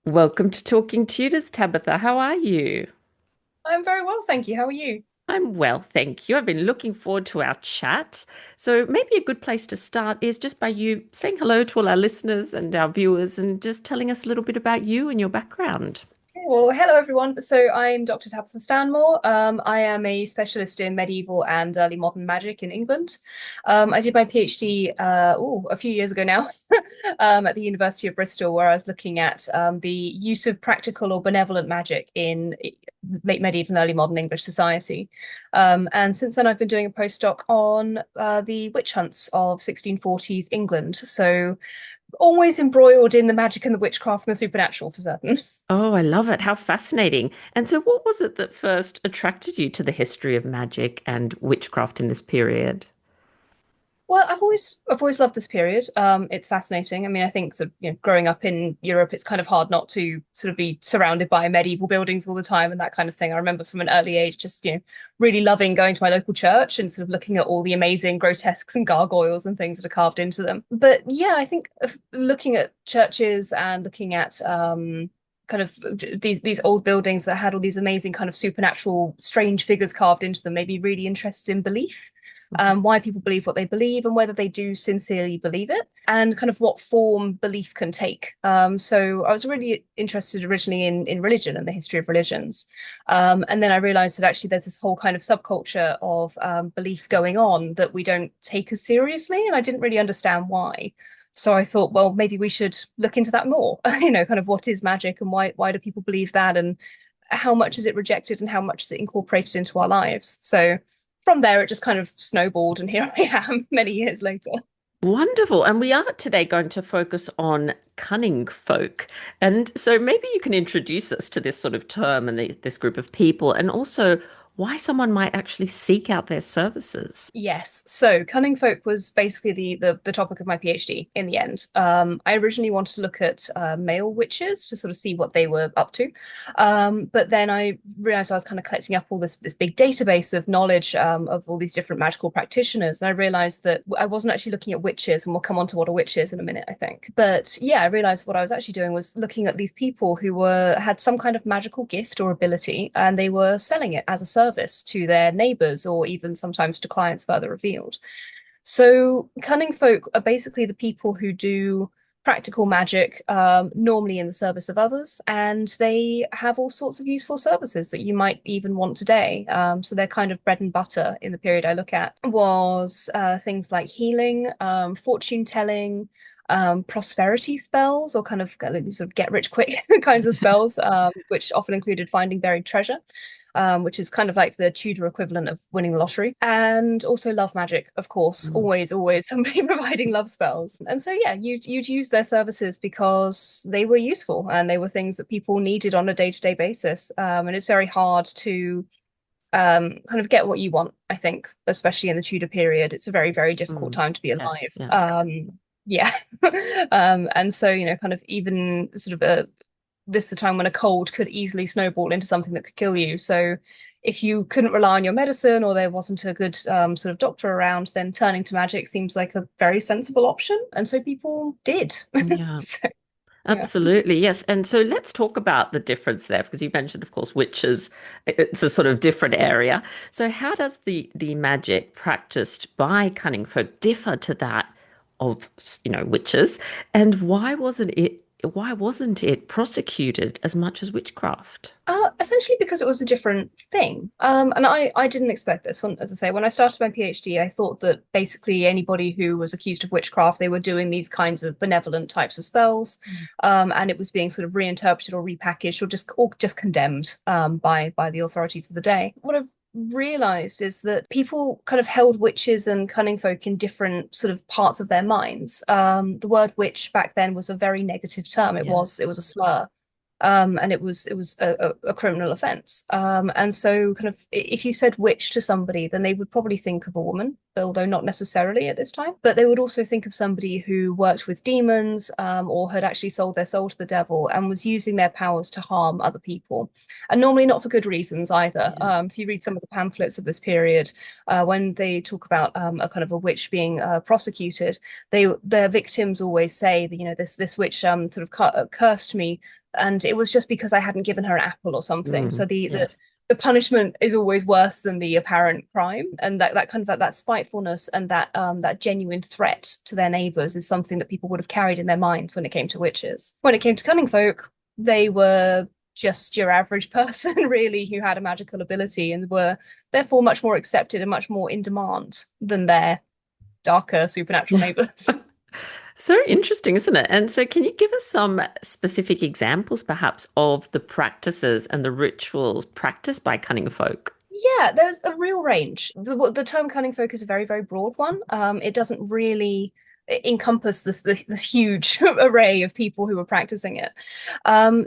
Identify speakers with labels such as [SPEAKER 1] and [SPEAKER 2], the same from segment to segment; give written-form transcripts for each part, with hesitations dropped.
[SPEAKER 1] Welcome to Talking Tudors, Tabitha. How are you?
[SPEAKER 2] I'm very well, thank you. How are you?
[SPEAKER 1] I'm well, thank you. I've been looking forward to our chat. So, maybe a good place to start is just by you saying hello to all our listeners and our viewers and just telling us a little bit about you and your background.
[SPEAKER 2] Well, hello everyone. So I'm Dr. Tabitha Stanmore. I am a specialist in medieval and early modern magic in England. I did my PhD a few years ago now at the University of Bristol, where I was looking at the use of practical or benevolent magic in late medieval and early modern English society. And since then, I've been doing a postdoc on the witch hunts of 1640s England. So always embroiled in the magic and the witchcraft and the supernatural for certain.
[SPEAKER 1] Oh, I love it. How fascinating. And so, what was it that first attracted you to the history of magic and witchcraft in this period?
[SPEAKER 2] Well, I've always loved this period. It's fascinating. I mean, I think sort of, growing up in Europe, it's kind of hard not to sort of be surrounded by medieval buildings all the time and that kind of thing. I remember from an early age just, really loving going to my local church and sort of looking at all the amazing grotesques and gargoyles and things that are carved into them. But yeah, I think looking at churches and looking at kind of these old buildings that had all these amazing kind of supernatural strange figures carved into them made me really interested in belief, why people believe what they believe and whether they do sincerely believe it, and kind of what form belief can take. So I was really interested originally in religion and the history of religions. And then I realized that actually there's this whole kind of subculture of belief going on that we don't take as seriously. And I didn't really understand why. So I thought, well, maybe we should look into that more, kind of what is magic and why do people believe that, and how much is it rejected and how much is it incorporated into our lives. So from there, it just kind of snowballed, and here I am many years later.
[SPEAKER 1] Wonderful. And we are today going to focus on cunning folk. And so maybe you can introduce us to this sort of term and this group of people, and also why someone might actually seek out their services.
[SPEAKER 2] Yes. So Cunning Folk was basically the topic of my PhD in the end. I originally wanted to look at male witches to sort of see what they were up to. But then I realized I was kind of collecting up all this big database of knowledge of all these different magical practitioners. And I realized that I wasn't actually looking at witches, and we'll come on to what a witch is in a minute, I think. But yeah, I realized what I was actually doing was looking at these people who had some kind of magical gift or ability, and they were selling it as a service to their neighbors or even sometimes to clients further afield. So cunning folk are basically the people who do practical magic, normally in the service of others, and they have all sorts of useful services that you might even want today. So their kind of bread and butter in the period I look at was things like healing, fortune telling, prosperity spells, or sort of get rich quick kinds of spells, which often included finding buried treasure, which is kind of like the Tudor equivalent of winning the lottery. And also love magic, of course,
[SPEAKER 1] Mm.
[SPEAKER 2] always somebody providing love spells. And so yeah, you'd use their services because they were useful and they were things that people needed on a day-to-day basis. And it's very hard to kind of get what you want, I think, especially in the Tudor period. It's a very, very difficult
[SPEAKER 1] Mm.
[SPEAKER 2] time to be
[SPEAKER 1] Yes,
[SPEAKER 2] alive.
[SPEAKER 1] yeah.
[SPEAKER 2] Yeah. And so, kind of even sort of this is a time when a cold could easily snowball into something that could kill you. So if you couldn't rely on your medicine or there wasn't a good sort of doctor around, then turning to magic seems like a very sensible option. And so people did.
[SPEAKER 1] Yeah,
[SPEAKER 2] So, yeah.
[SPEAKER 1] absolutely. Yes. And so let's talk about the difference there, because you mentioned, of course, witches. It's a sort of different area. So how does the magic practiced by cunning folk differ to that of, witches? And why wasn't it prosecuted as much as witchcraft?
[SPEAKER 2] Essentially because it was a different thing. And I didn't expect this one, as I say, when I started my PhD, I thought that basically anybody who was accused of witchcraft, they were doing these kinds of benevolent types of spells, and it was being sort of reinterpreted or repackaged or just condemned by the authorities of the day. What I've realized is that people kind of held witches and cunning folk in different sort of parts of their minds. The word witch back then was a very negative term. It was
[SPEAKER 1] Yes.
[SPEAKER 2] a slur, and it was a criminal offense. And so, kind of, if you said witch to somebody, then they would probably think of a woman, although not necessarily at this time. But they would also think of somebody who worked with demons, or had actually sold their soul to the devil and was using their powers to harm other people, and normally not for good reasons either.
[SPEAKER 1] Yeah.
[SPEAKER 2] If you read some of the pamphlets of this period, when they talk about a kind of a witch being prosecuted, their victims always say that this witch sort of cursed me and it was just because I hadn't given her an apple or something. So
[SPEAKER 1] Yes.
[SPEAKER 2] the punishment is always worse than the apparent crime, and that kind of that spitefulness and that genuine threat to their neighbors is something that people would have carried in their minds when it came to witches. When it came to cunning folk, they were just your average person, really, who had a magical ability and were therefore much more accepted and much more in demand than their darker supernatural neighbors.
[SPEAKER 1] So interesting, isn't it? And so, can you give us some specific examples, perhaps, of the practices and the rituals practiced by cunning folk?
[SPEAKER 2] Yeah, there's a real range. The term cunning folk is a very, very broad one. It doesn't really encompass this huge array of people who were practicing it.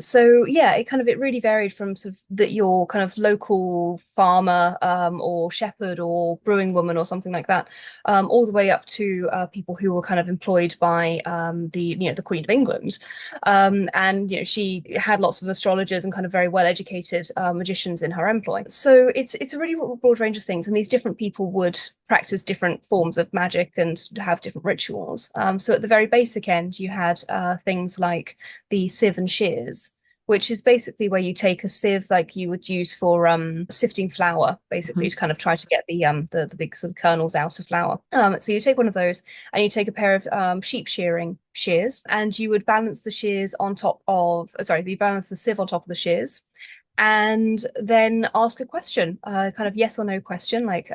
[SPEAKER 2] So yeah, it really varied from sort of that your kind of local farmer or shepherd or brewing woman or something like that, all the way up to people who were kind of employed by the Queen of England. And she had lots of astrologers and kind of very well educated magicians in her employ. So it's a really broad range of things, and these different people would practice different forms of magic and have different rituals. So at the very basic end, you had things like the sieve and shears, which is basically where you take a sieve like you would use for sifting flour, basically
[SPEAKER 1] Mhm.
[SPEAKER 2] to kind of try to get the big sort of kernels out of flour. So you take one of those and you take a pair of sheep shearing shears, and you would balance the shears on top of, sorry, you balance the sieve on top of the shears, and then ask a question, kind of yes or no question, like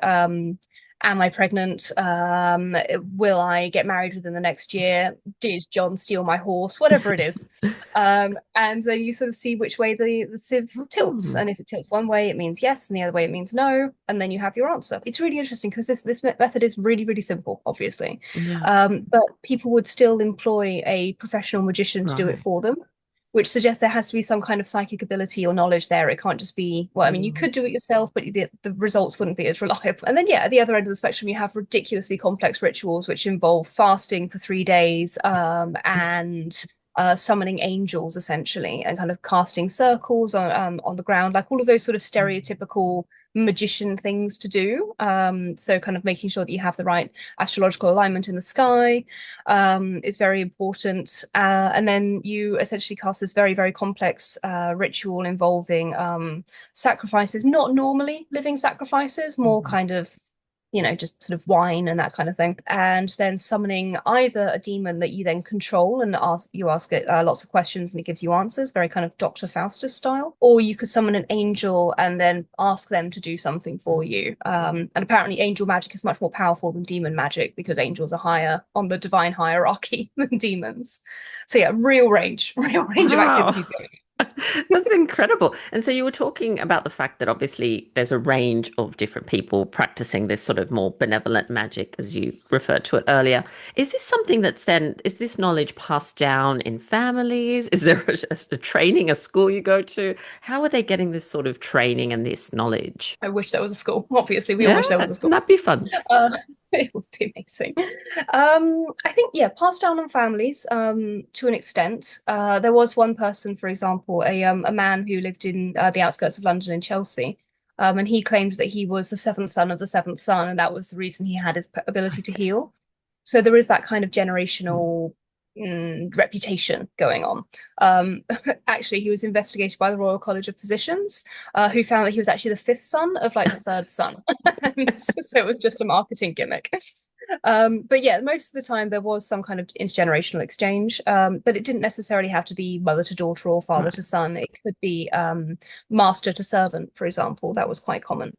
[SPEAKER 2] am I pregnant? Will I get married within the next year? Did John steal my horse? Whatever it is. And then you sort of see which way the sieve tilts.
[SPEAKER 1] Hmm.
[SPEAKER 2] And if it tilts one way, it means yes, and the other way it means no. And then you have your answer. It's really interesting because this method is really, really simple, obviously.
[SPEAKER 1] Yeah,
[SPEAKER 2] But people would still employ a professional magician to do it
[SPEAKER 1] right.
[SPEAKER 2] for them, which suggests there has to be some kind of psychic ability or knowledge there. It can't just be, well, I mean, you
[SPEAKER 1] Mm.
[SPEAKER 2] could do it yourself, but the results wouldn't be as reliable. And then, yeah, at the other end of the spectrum, you have ridiculously complex rituals which involve fasting for 3 days and summoning angels, essentially, and kind of casting circles on the ground, like all of those sort of stereotypical magician things to do. So kind of making sure that you have the right astrological alignment in the sky is very important. And then you essentially cast this very, very complex ritual involving sacrifices, not normally living sacrifices, more
[SPEAKER 1] Mhm.
[SPEAKER 2] kind of just sort of wine and that kind of thing, and then summoning either a demon that you then control and ask it lots of questions and it gives you answers, very kind of Dr. Faustus style, or you could summon an angel and then ask them to do something for you. And apparently, angel magic is much more powerful than demon magic because angels are higher on the divine hierarchy than demons. So yeah, real range of
[SPEAKER 1] Wow.
[SPEAKER 2] activities going
[SPEAKER 1] That's incredible. And so you were talking about the fact that obviously there's a range of different people practicing this sort of more benevolent magic, as you referred to it earlier. Is this something that's then, is this knowledge passed down in families? Is there a training, a school you go to? How are they getting this sort of training and this knowledge?
[SPEAKER 2] I wish there was a school. Obviously, we all
[SPEAKER 1] Yeah,
[SPEAKER 2] wish there was a school.
[SPEAKER 1] that'd be fun.
[SPEAKER 2] It would be amazing. I think, yeah, passed down on families to an extent. There was one person, for example, a man who lived in the outskirts of London in Chelsea, and he claimed that he was the seventh son of the seventh son, and that was the reason he had his ability to heal. So there is that kind of generational reputation going on. Um, Actually, he was investigated by the Royal College of Physicians, who found that he was actually the fifth son of like the third son. So it was just a marketing gimmick. But yeah, most of the time there was some kind of intergenerational exchange, but it didn't necessarily have to be mother to daughter or father
[SPEAKER 1] Right.
[SPEAKER 2] to son. It could be master to servant, for example. That was quite common.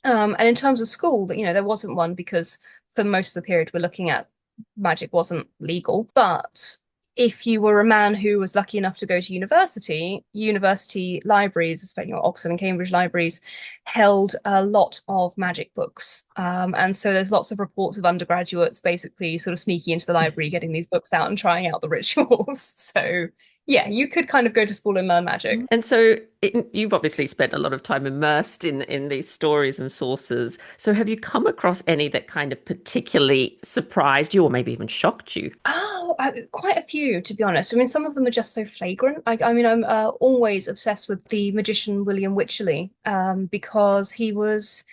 [SPEAKER 2] And in terms of school, that there wasn't one because for most of the period we're looking at, magic wasn't legal. But if you were a man who was lucky enough to go to university, university libraries, especially Oxford and Cambridge libraries, held a lot of magic books. And so there's lots of reports of undergraduates basically sort of sneaking into the library, getting these books out and trying out the rituals. So yeah, you could kind of go to school and learn magic.
[SPEAKER 1] And so you've obviously spent a lot of time immersed in these stories and sources. So have you come across any that kind of particularly surprised you or maybe even shocked you?
[SPEAKER 2] Oh, quite a few, to be honest. I mean, some of them are just so flagrant. I mean, I'm always obsessed with the magician William Wycherley, because he was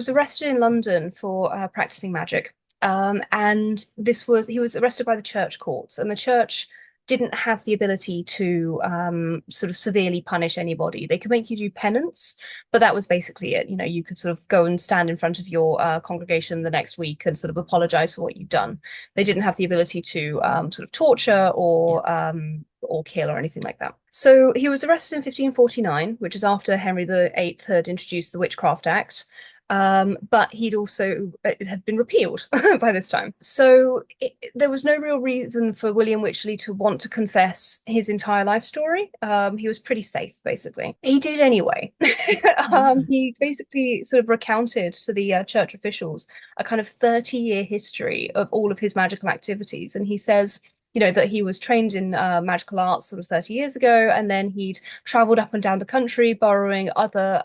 [SPEAKER 2] arrested in London for practicing magic. And he was arrested by the church courts, and the church didn't have the ability to sort of severely punish anybody. They could make you do penance, but that was basically it. You know, you could sort of go and stand in front of your congregation the next week and sort of apologize for what you've done. They didn't have the ability to sort of torture
[SPEAKER 1] Yeah.
[SPEAKER 2] or kill or anything like that. So he was arrested in 1549, which is after Henry VIII had introduced the Witchcraft Act. But he'd also it had been repealed by this time. So there was no real reason for William Wycherley to want to confess his entire life story. He was pretty safe, basically. He did anyway.
[SPEAKER 1] Mm.
[SPEAKER 2] He basically sort of recounted to the church officials a kind of 30-year history of all of his magical activities. And he says, you know, that he was trained in magical arts sort of 30 years ago, and then he'd traveled up and down the country borrowing other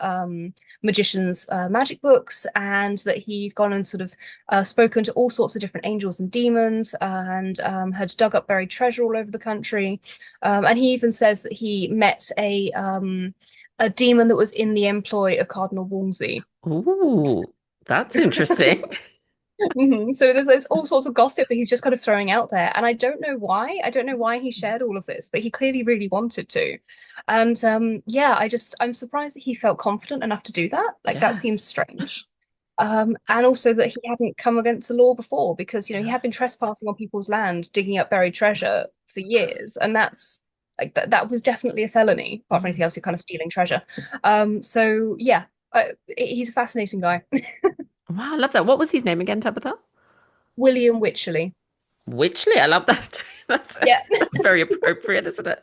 [SPEAKER 2] magicians' magic books, and that he'd gone and sort of spoken to all sorts of different angels and demons, and had dug up buried treasure all over the country. And he even says that he met a demon that was in the employ of Cardinal Wolsey.
[SPEAKER 1] Ooh, that's interesting.
[SPEAKER 2] So there's all sorts of gossip that he's just kind of throwing out there, and I don't know why. I don't know why he shared all of this, but he clearly really wanted to. And yeah, I'm surprised that he felt confident enough to do that. Like that seems
[SPEAKER 1] Yes.
[SPEAKER 2] strange. And also that he hadn't come against the law before, because you know he
[SPEAKER 1] Yeah.
[SPEAKER 2] had been trespassing on people's land, digging up buried treasure for years, and that's like that was definitely a felony. Apart from anything
[SPEAKER 1] Mm.
[SPEAKER 2] else, you're kind of stealing treasure. So yeah, he's a fascinating guy.
[SPEAKER 1] Wow, I love that. What was his name again, Tabitha?
[SPEAKER 2] William Wycherley.
[SPEAKER 1] Witchley. I love that too.
[SPEAKER 2] Yeah.
[SPEAKER 1] That's very appropriate, isn't it?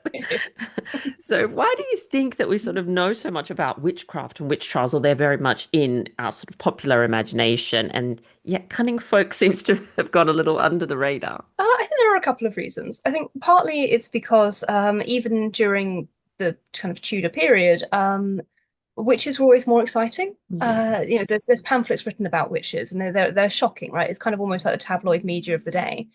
[SPEAKER 1] So why do you think that we sort of know so much about witchcraft and witch trials, or they're very much in our sort of popular imagination, and yet cunning folk seems to have gone a little under the radar?
[SPEAKER 2] I think there are a couple of reasons. I think partly it's because even during the kind of Tudor period, witches were always more exciting.
[SPEAKER 1] Yeah.
[SPEAKER 2] You know, there's pamphlets written about witches, and they're shocking, right? It's kind of almost like the tabloid media of the day,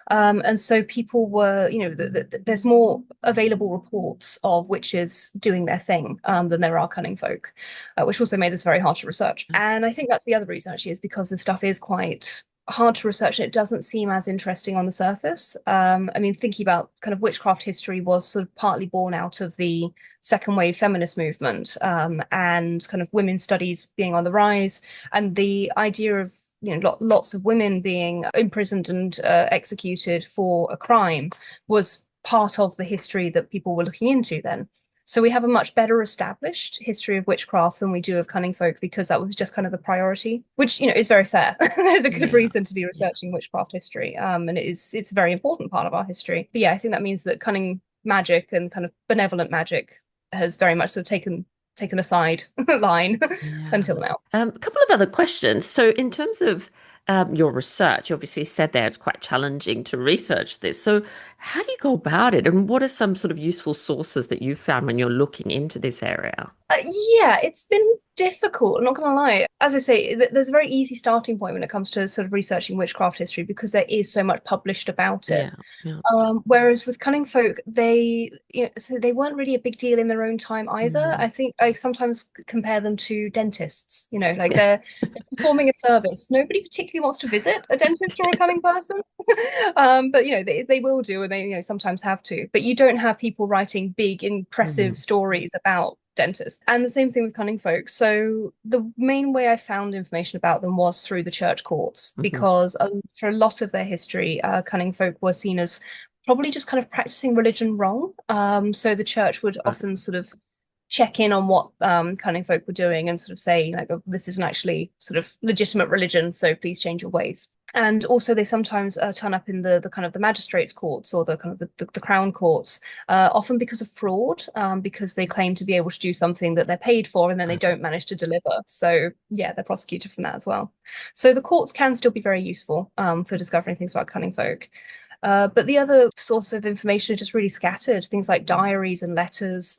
[SPEAKER 2] and so people were, you know, there's more available reports of witches doing their thing than there are cunning folk, which also made this very hard to research. And I think that's the other reason actually is because this stuff is quite hard to research and it doesn't seem as interesting on the surface. I mean, thinking about kind of witchcraft history was sort of partly born out of the second wave feminist movement, and kind of women's studies being on the rise, and the idea of lots of women being imprisoned and executed for a crime was part of the history that people were looking into then. So we have a much better established history of witchcraft than we do of cunning folk, because that was just kind of the priority, which is very fair. There's a good
[SPEAKER 1] Yeah.
[SPEAKER 2] reason to be
[SPEAKER 1] Yeah.
[SPEAKER 2] researching witchcraft history, and it's a very important part of our history. But yeah, I think that means that cunning magic and kind of benevolent magic has very much sort of taken a side line
[SPEAKER 1] Yeah.
[SPEAKER 2] until now.
[SPEAKER 1] A couple of other questions. So, in terms of your research, you obviously said there it's quite challenging to research this. So, how do you go about it? And what are some sort of useful sources that you've found when you're looking into this area?
[SPEAKER 2] Yeah, it's been difficult. I'm not going to lie. As I say, there's a very easy starting point when it comes to sort of researching witchcraft history, because there is so much published about it.
[SPEAKER 1] Yeah. Yeah.
[SPEAKER 2] Whereas with Cunning Folk, so they weren't really a big deal in their own time either.
[SPEAKER 1] Mm.
[SPEAKER 2] I think I sometimes compare them to dentists. Like they're performing a service. Nobody particularly wants to visit a dentist or a cunning person, but they will do, and they sometimes have to. But you don't have people writing big, impressive
[SPEAKER 1] Mm.
[SPEAKER 2] stories about dentists. And the same thing with cunning folk. So the main way I found information about them was through the church courts,
[SPEAKER 1] Mhm.
[SPEAKER 2] because for a lot of their history, cunning folk were seen as probably just kind of practicing religion wrong. So the church would
[SPEAKER 1] Right.
[SPEAKER 2] often sort of check in on what cunning folk were doing and sort of say, like, oh, this isn't actually sort of legitimate religion, so please change your ways. And also, they sometimes turn up in the kind of the magistrates' courts, or the kind of the crown courts, often because of fraud, because they claim to be able to do something that they're paid for, and then they don't manage to deliver. So yeah, they're prosecuted from that as well. So the courts can still be very useful for discovering things about cunning folk. But the other source of information are just really scattered. Things like diaries and letters,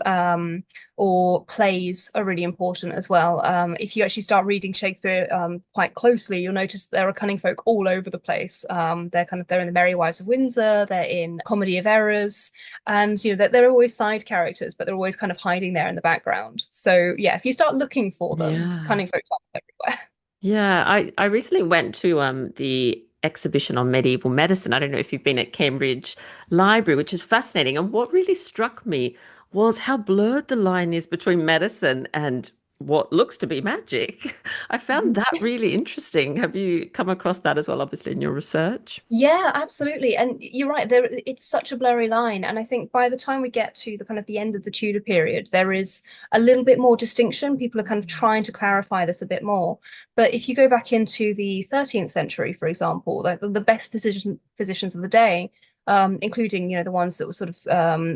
[SPEAKER 2] or plays are really important as well. If you actually start reading Shakespeare quite closely, you'll notice there are cunning folk all over the place. They're in the Merry Wives of Windsor, they're in Comedy of Errors, and they're always side characters, but they're always kind of hiding there in the background. So yeah, if you start looking for them,
[SPEAKER 1] Yeah.
[SPEAKER 2] cunning folk are everywhere.
[SPEAKER 1] Yeah, I recently went to the exhibition on medieval medicine. I don't know if you've been at Cambridge Library, which is fascinating. And what really struck me was how blurred the line is between medicine and what looks to be magic. I found that really interesting. Have you come across that as well, obviously, in your research?
[SPEAKER 2] Yeah, absolutely. And you're right, there it's such a blurry line. And I think by the time we get to the kind of the end of the Tudor period, there is a little bit more distinction. People are kind of trying to clarify this a bit more. But if you go back into the 13th century, for example, the best physicians of the day, including, the ones that were sort of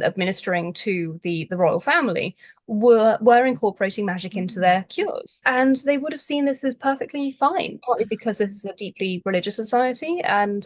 [SPEAKER 2] administering to the royal family, were incorporating magic into their cures. And they would have seen this as perfectly fine, partly because this is a deeply religious society, and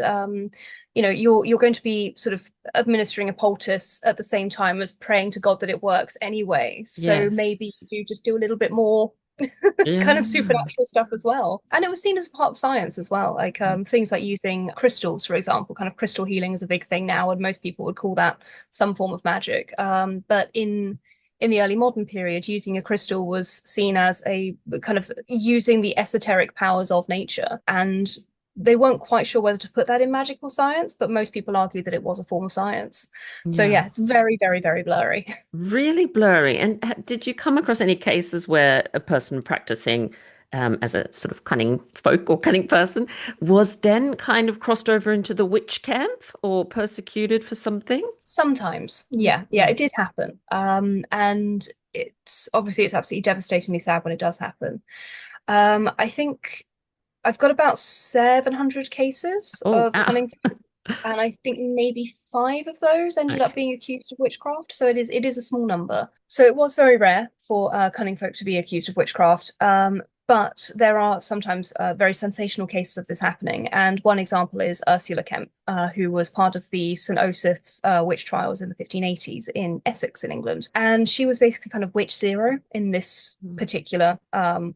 [SPEAKER 2] you're going to be sort of administering a poultice at the same time as praying to God that it works anyway. So maybe
[SPEAKER 1] Yes.
[SPEAKER 2] you just do a little bit more kind
[SPEAKER 1] Yeah.
[SPEAKER 2] of supernatural stuff as well. And it was seen as part of science as well, like things like using crystals, for example. Kind of crystal healing is a big thing now, and most people would call that some form of magic. But in the early modern period, using a crystal was seen as a kind of using the esoteric powers of nature. And they weren't quite sure whether to put that in magical science, but most people argued that it was a form of science. So
[SPEAKER 1] Yeah.
[SPEAKER 2] yeah, it's very, very, very blurry.
[SPEAKER 1] Really blurry. And did you come across any cases where a person practicing as a sort of cunning folk or cunning person was then kind of crossed over into the witch camp or persecuted for something?
[SPEAKER 2] Sometimes, yeah, yeah,
[SPEAKER 1] Mm.
[SPEAKER 2] it did happen. And it's absolutely devastatingly sad when it does happen. I think I've got about 700 cases
[SPEAKER 1] Oh,
[SPEAKER 2] of
[SPEAKER 1] wow.
[SPEAKER 2] cunning, and I think maybe five of those ended up
[SPEAKER 1] Okay.
[SPEAKER 2] being accused of witchcraft. So it is a small number. So it was very rare for cunning folk to be accused of witchcraft. But there are sometimes very sensational cases of this happening. And one example is Ursula Kemp, who was part of the St. Osyth's witch trials in the 1580s in Essex in England. And she was basically kind of witch zero in this
[SPEAKER 1] Mm.
[SPEAKER 2] particular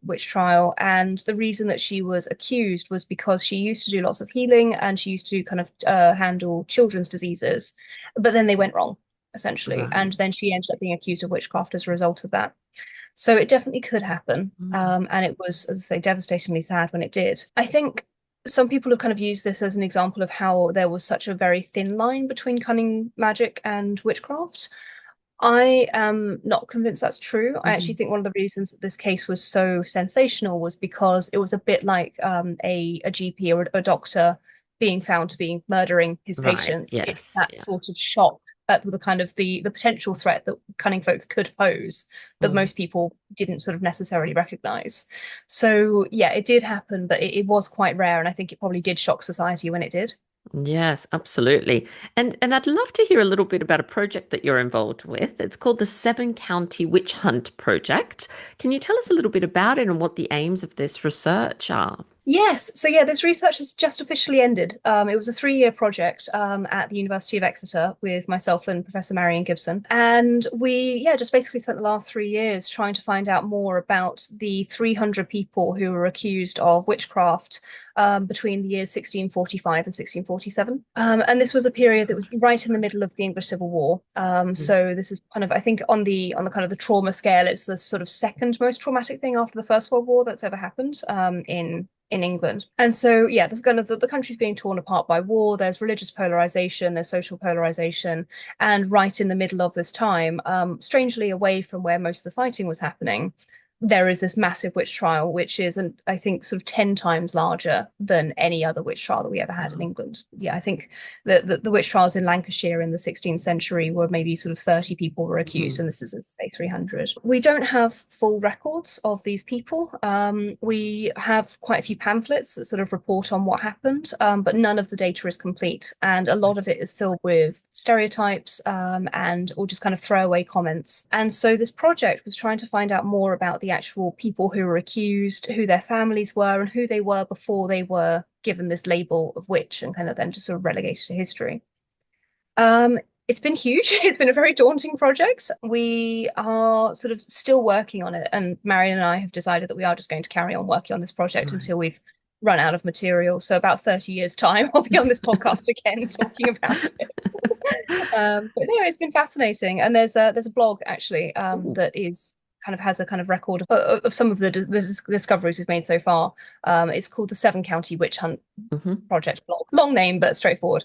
[SPEAKER 2] witch trial. And the reason that she was accused was because she used to do lots of healing, and she used to kind of handle children's diseases. But then they went wrong, essentially.
[SPEAKER 1] Right.
[SPEAKER 2] And then she ended up being accused of witchcraft as a result of that. So it definitely could happen.
[SPEAKER 1] Mm.
[SPEAKER 2] And it was, as I say, devastatingly sad when it did. I think some people have kind of used this as an example of how there was such a very thin line between cunning magic and witchcraft. I am not convinced that's true. I actually
[SPEAKER 1] Mhm.
[SPEAKER 2] think one of the reasons that this case was so sensational was because it was a bit like a GP or a doctor being found to be murdering his
[SPEAKER 1] Right.
[SPEAKER 2] patients. It's
[SPEAKER 1] Yes.
[SPEAKER 2] that
[SPEAKER 1] Yeah.
[SPEAKER 2] sort of shock at the kind of the potential threat that cunning folk could pose that
[SPEAKER 1] Mm.
[SPEAKER 2] most people didn't sort of necessarily recognize. So yeah, it did happen, but it was quite rare, and I think it probably did shock society when it did.
[SPEAKER 1] Yes, absolutely. And I'd love to hear a little bit about a project that you're involved with. It's called the Seven County Witch Hunt Project. Can you tell us a little bit about it and what the aims of this research are?
[SPEAKER 2] Yes, so yeah, this research has just officially ended. It was a 3-year project at the University of Exeter with myself and Professor Marion Gibson. And we, yeah, just basically spent the last 3 years trying to find out more about the 300 people who were accused of witchcraft between the years 1645 and 1647. And this was a period that was right in the middle of the English Civil War.
[SPEAKER 1] Mm.
[SPEAKER 2] So this is kind of, I think, on the kind of the trauma scale, it's the sort of second most traumatic thing after the First World War that's ever happened in England. And so, yeah, there's kind of the country's being torn apart by war. There's religious polarization, there's social polarization, and right in the middle of this time, strangely away from where most of the fighting was happening, there is this massive witch trial, which is, I think, sort of 10 times larger than any other witch trial that we ever had in
[SPEAKER 1] Wow.
[SPEAKER 2] England. Yeah, I think the witch trials in Lancashire in the 16th century were maybe sort of 30 people were accused,
[SPEAKER 1] Mhm.
[SPEAKER 2] and this is, say, 300. We don't have full records of these people. We have quite a few pamphlets that sort of report on what happened, but none of the data is complete. And a lot of it is filled with stereotypes and or just kind of throwaway comments. And so this project was trying to find out more about the actual people who were accused, who their families were, and who they were before they were given this label of witch and kind of then just sort of relegated to history. Um, it's been huge. It's been a very daunting project. We are sort of still working on it, and Marion and I have decided that we are just going to carry on working on this project
[SPEAKER 1] Right.
[SPEAKER 2] until we've run out of material. So about 30 years' time, I'll be on this podcast again talking about it. But no, it's been fascinating. And there's a blog actually
[SPEAKER 1] Ooh.
[SPEAKER 2] that is kind of has a kind of record of some of the discoveries we've made so far. It's called the Seven County Witch Hunt
[SPEAKER 1] Hmm.
[SPEAKER 2] Project blog. Long name, but straightforward.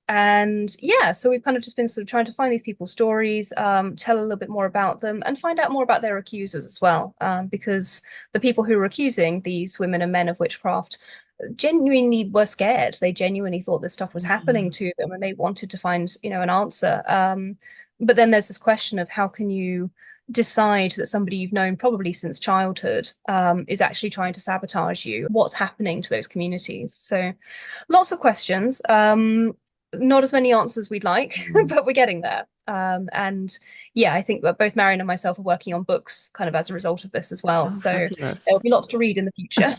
[SPEAKER 2] And yeah, so we've kind of just been sort of trying to find these people's stories, tell a little bit more about them, and find out more about their accusers as well. Because the people who were accusing these women and men of witchcraft genuinely were scared. They genuinely thought this stuff was happening to them, and they wanted to find, an answer. But then there's this question of how can you decide that somebody you've known probably since childhood is actually trying to sabotage you? What's happening to those communities? So lots of questions. Not as many answers we'd like, but we're getting there. And yeah, I think that both Marion and myself are working on books kind of as a result of this as well.
[SPEAKER 1] Oh,
[SPEAKER 2] So there will
[SPEAKER 1] fabulous.
[SPEAKER 2] be lots to read in the future.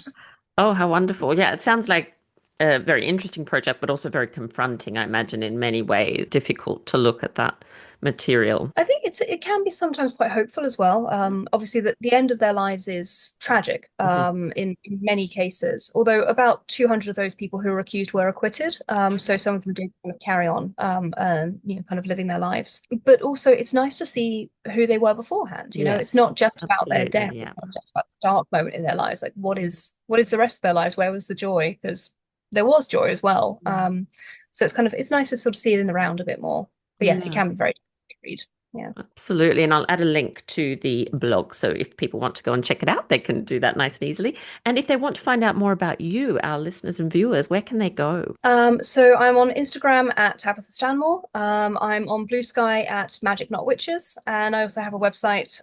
[SPEAKER 1] Oh, how wonderful. Yeah, it sounds like a very interesting project, but also very confronting, I imagine, in many ways. Difficult to look at that material.
[SPEAKER 2] I think it can be sometimes quite hopeful as well. Obviously, the end of their lives is tragic
[SPEAKER 1] Mhm.
[SPEAKER 2] in many cases. Although about 200 of those people who were accused were acquitted, so
[SPEAKER 1] Okay.
[SPEAKER 2] some of them did kind of carry on, and kind of living their lives. But also, it's nice to see who they were beforehand. It's not
[SPEAKER 1] Yes,
[SPEAKER 2] just about their
[SPEAKER 1] absolutely.
[SPEAKER 2] death;
[SPEAKER 1] Yeah.
[SPEAKER 2] it's not just about this dark moment in their lives. Like, what is the rest of their lives? Where was the joy? Because there was joy as well. So it's nice to sort of see it in the round a bit more. But yeah, it
[SPEAKER 1] Yeah.
[SPEAKER 2] can be very difficult to read. Yeah.
[SPEAKER 1] Absolutely. And I'll add a link to the blog. So if people want to go and check it out, they can do that nice and easily. And if they want to find out more about you, our listeners and viewers, where can they go?
[SPEAKER 2] So I'm on Instagram at Tabitha Stanmore. I'm on Blue Sky at Magic Not Witches, and I also have a website,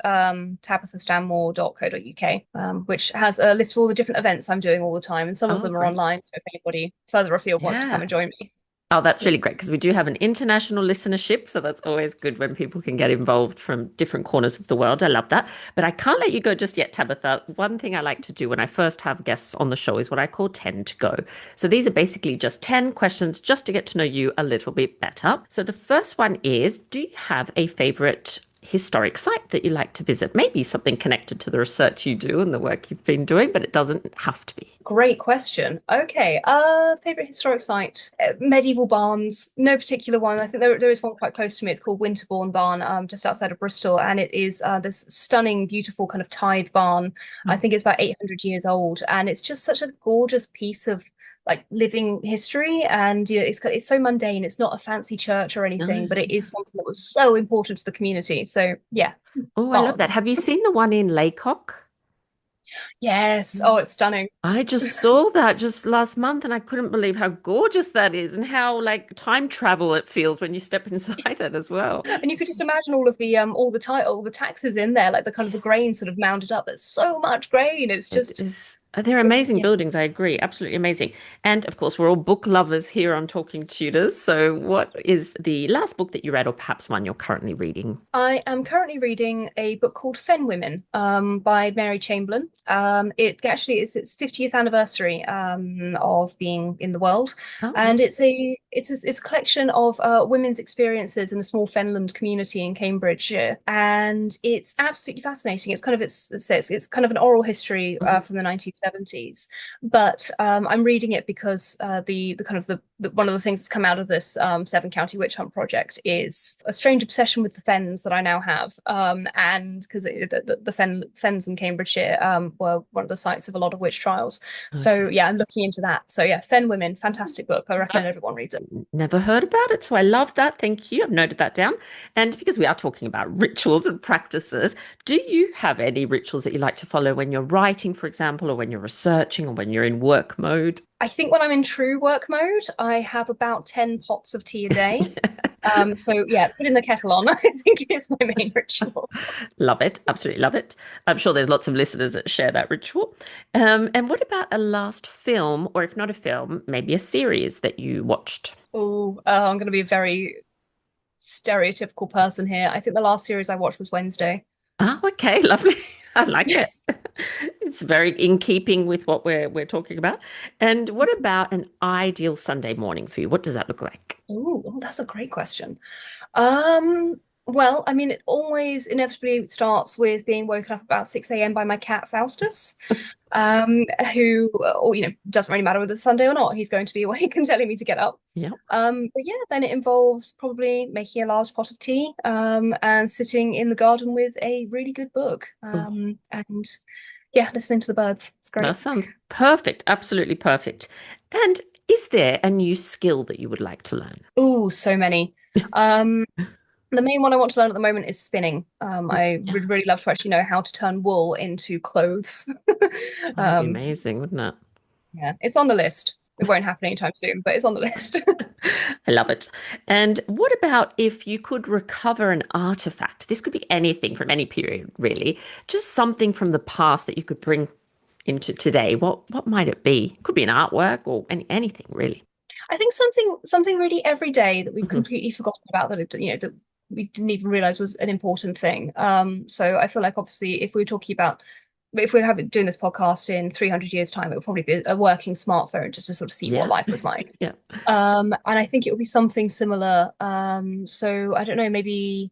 [SPEAKER 2] tabithastanmore.co.uk, which has a list of all the different events I'm doing all the time, and some of
[SPEAKER 1] Oh,
[SPEAKER 2] them are
[SPEAKER 1] great.
[SPEAKER 2] online. So if anybody further afield wants to come
[SPEAKER 1] Yeah.
[SPEAKER 2] and join me,
[SPEAKER 1] Oh, that's
[SPEAKER 2] yeah.
[SPEAKER 1] really great because we do have an international listenership. So that's always good when people can get involved from different corners of the world. I love that. But I can't let you go just yet, Tabitha. One thing I like to do when I first have guests on the show is what I call 10 to go. So these are basically just 10 questions just to get to know you a little bit better. So the first one is, do you have a favorite historic site that you like to visit? Maybe something connected to the research you do and the work you've been doing, but it doesn't have to be.
[SPEAKER 2] Great question. Okay. Favorite historic site? Medieval barns. No particular one. I think there is one quite close to me. It's called Winterbourne Barn, just outside of Bristol, and it is this stunning, beautiful kind of tithe barn. I think it's about 800 years old, and it's just such a gorgeous piece of like living history. And it's so mundane. It's not a fancy church or anything, but it is something that was so important to the community. So yeah,
[SPEAKER 1] Oh, I love that.
[SPEAKER 2] barns.
[SPEAKER 1] Have you seen the one in Laycock?
[SPEAKER 2] Yes. Oh, it's stunning.
[SPEAKER 1] I just saw that just last month and I couldn't believe how gorgeous that is and how like time travel it feels when you step inside it as well.
[SPEAKER 2] And you could just imagine all the taxes in there, like the kind of the grain sort of mounded up. There's so much grain. It's
[SPEAKER 1] It
[SPEAKER 2] just
[SPEAKER 1] is, they're amazing
[SPEAKER 2] yeah.
[SPEAKER 1] buildings. I agree. Absolutely amazing. And of course, we're all book lovers here on Talking Tudors. So, what is the last book that you read, or perhaps one you're currently reading?
[SPEAKER 2] I am currently reading a book called Fen Women by Mary Chamberlain. It actually is its 50th anniversary of being in the world,
[SPEAKER 1] Oh,
[SPEAKER 2] and
[SPEAKER 1] no.
[SPEAKER 2] it's a collection of women's experiences in a small Fenland community in Cambridgeshire, and it's absolutely fascinating. It's kind of an oral history
[SPEAKER 1] Mhm.
[SPEAKER 2] from the 1970s, but I'm reading it because the kind of the one of the things that's come out of this Seven County Witch Hunt project is a strange obsession with the Fens that I now have. And because the Fens in Cambridgeshire were one of the sites of a lot of witch trials. So
[SPEAKER 1] Okay.
[SPEAKER 2] yeah, I'm looking into that. So yeah, Fen Women, fantastic book. I recommend everyone reads it.
[SPEAKER 1] Never heard about it, so I love that. Thank you. I've noted that down. And because we are talking about rituals and practices, do you have any rituals that you like to follow when you're writing, for example, or when you're researching, or when you're in work mode?
[SPEAKER 2] I think when I'm in true work mode, I have about 10 pots of tea a day. So yeah, put in the kettle on. I think it's my main ritual.
[SPEAKER 1] Love it. Absolutely love it. I'm sure there's lots of listeners that share that ritual. And what about a last film, or if not a film, maybe a series that you watched?
[SPEAKER 2] Oh, I'm going to be a very stereotypical person here. I think the last series I watched was Wednesday.
[SPEAKER 1] Oh, okay, lovely. I like it. It's very in keeping with what we're talking about. And what about an ideal Sunday morning for you? What does that look like?
[SPEAKER 2] Oh, that's a great question. Um, Well, I mean, it always inevitably starts with being woken up about 6 a.m. by my cat Faustus, who, doesn't really matter whether it's Sunday or not, he's going to be awake and telling me to get up.
[SPEAKER 1] Yeah.
[SPEAKER 2] But yeah, then it involves probably making a large pot of tea, and sitting in the garden with a really good book,
[SPEAKER 1] Oh,
[SPEAKER 2] and yeah, listening to the birds. It's
[SPEAKER 1] that
[SPEAKER 2] great.
[SPEAKER 1] sounds perfect. Absolutely perfect. And is there a new skill that you would like to learn?
[SPEAKER 2] Oh, so many. Um, The main one I want to learn at the moment is spinning. I
[SPEAKER 1] Yeah,
[SPEAKER 2] would really love to actually know how to turn wool into clothes.
[SPEAKER 1] that would be
[SPEAKER 2] Um,
[SPEAKER 1] amazing, wouldn't it?
[SPEAKER 2] yeah, it's on the list. It won't happen anytime soon, but it's on the list.
[SPEAKER 1] I love it. And what about if you could recover an artifact? This could be anything from any period, really. Just something from the past that you could bring into today. What might it be? Could be an artwork or anything, really.
[SPEAKER 2] I think something really everyday that we've
[SPEAKER 1] Hmm.
[SPEAKER 2] completely forgotten about that we didn't even realize was an important thing. So I feel like obviously if we're doing this podcast in 300 years' time, it would probably be a working smartphone just to sort of see what
[SPEAKER 1] Yeah.
[SPEAKER 2] life was like.
[SPEAKER 1] Yeah.
[SPEAKER 2] And I think it will be something similar. So I don't know, maybe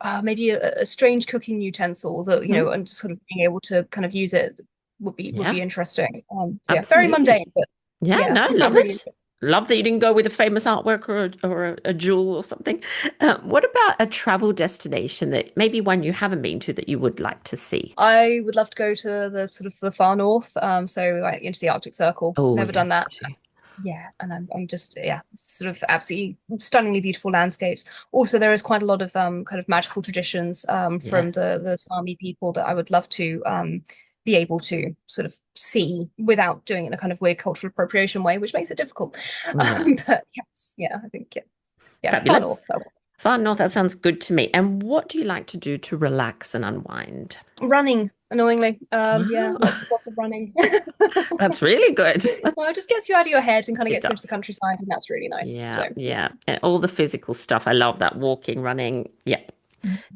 [SPEAKER 2] a strange cooking utensil that,
[SPEAKER 1] Hmm.
[SPEAKER 2] and just sort of being able to kind of use it would be
[SPEAKER 1] Yeah.
[SPEAKER 2] interesting. So yeah, very
[SPEAKER 1] Absolutely.
[SPEAKER 2] mundane, but
[SPEAKER 1] Yeah,
[SPEAKER 2] yeah,
[SPEAKER 1] no, love
[SPEAKER 2] really.
[SPEAKER 1] it. Love that you didn't go with a famous artwork or a jewel or something. What about a travel destination that maybe one you haven't been to that you would like to see?
[SPEAKER 2] I would love to go to the sort of the far north, so like into the Arctic Circle.
[SPEAKER 1] Oh,
[SPEAKER 2] Never
[SPEAKER 1] yeah,
[SPEAKER 2] done that.
[SPEAKER 1] too.
[SPEAKER 2] Yeah, and I'm just, yeah, sort of absolutely stunningly beautiful landscapes. Also, there is quite a lot of kind of magical traditions from
[SPEAKER 1] Yes.
[SPEAKER 2] the Sami people that I would love to be able to sort of see without doing it in a kind of weird cultural appropriation way, which makes it difficult.
[SPEAKER 1] Yeah.
[SPEAKER 2] But yes, yeah, I think yeah, far
[SPEAKER 1] Fabulous.
[SPEAKER 2] north.
[SPEAKER 1] Far north, that sounds good to me. And what do you like to do to relax and unwind?
[SPEAKER 2] Running, annoyingly, yeah,
[SPEAKER 1] Wow,
[SPEAKER 2] lots of running.
[SPEAKER 1] that's really good.
[SPEAKER 2] Well, it just gets you out of your head and kind of
[SPEAKER 1] It
[SPEAKER 2] gets you into the
[SPEAKER 1] does.
[SPEAKER 2] countryside, and that's really nice.
[SPEAKER 1] Yeah,
[SPEAKER 2] So yeah.
[SPEAKER 1] yeah. And all the physical stuff. I love that walking, running. Yeah.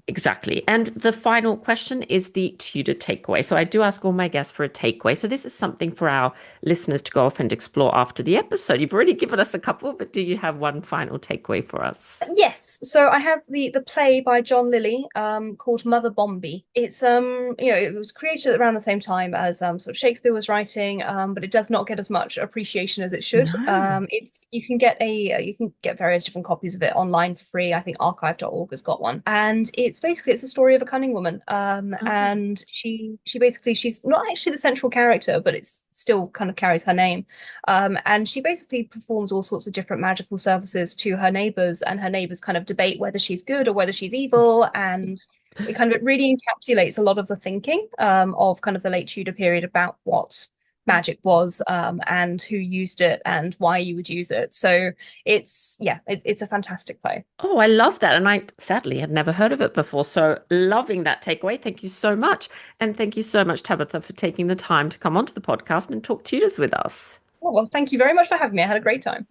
[SPEAKER 1] Exactly. And the final question is the Tudor takeaway. So I do ask all my guests for a takeaway. So this is something for our listeners to go off and explore after the episode. You've already given us a couple, but do you have one final takeaway for us?
[SPEAKER 2] Yes, so I have the play by John Lyly, called Mother Bombie. It's it was created around the same time as sort of Shakespeare was writing, but it does not get as much appreciation as it should.
[SPEAKER 1] No.
[SPEAKER 2] It's you can get various different copies of it online for free. I think archive.org has got one, and it's a story of a cunning woman,
[SPEAKER 1] Oh,
[SPEAKER 2] and she basically she's not actually the central character, but it's still kind of carries her name. And she basically performs all sorts of different magical services to her neighbors, and her neighbors kind of debate whether she's good or whether she's evil. And it really encapsulates a lot of the thinking of kind of the late Tudor period about what magic was, and who used it and why you would use it. So it's a fantastic play.
[SPEAKER 1] oh, I love that. And I sadly had never heard of it before. So loving that takeaway. Thank you so much. And thank you so much, Tabitha, for taking the time to come onto the podcast and talk Tudors with us.
[SPEAKER 2] Oh, well, thank you very much for having me. I had a great time.